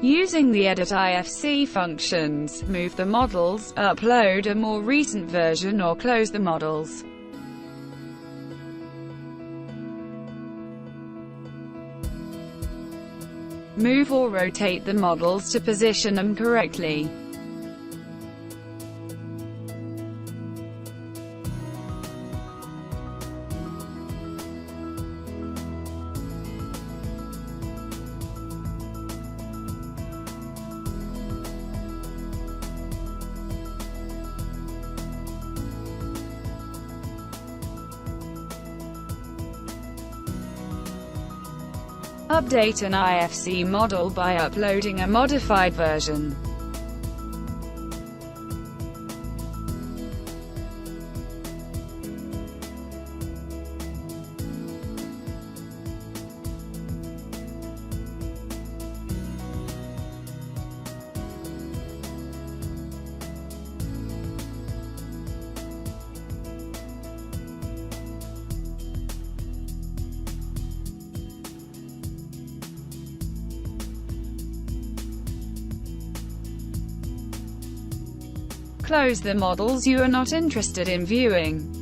Using the Edit IFC functions, move the models, upload a more recent version or close the models. Move or rotate the models to position them correctly. Update an IFC model by uploading a modified version. Close the models you are not interested in viewing.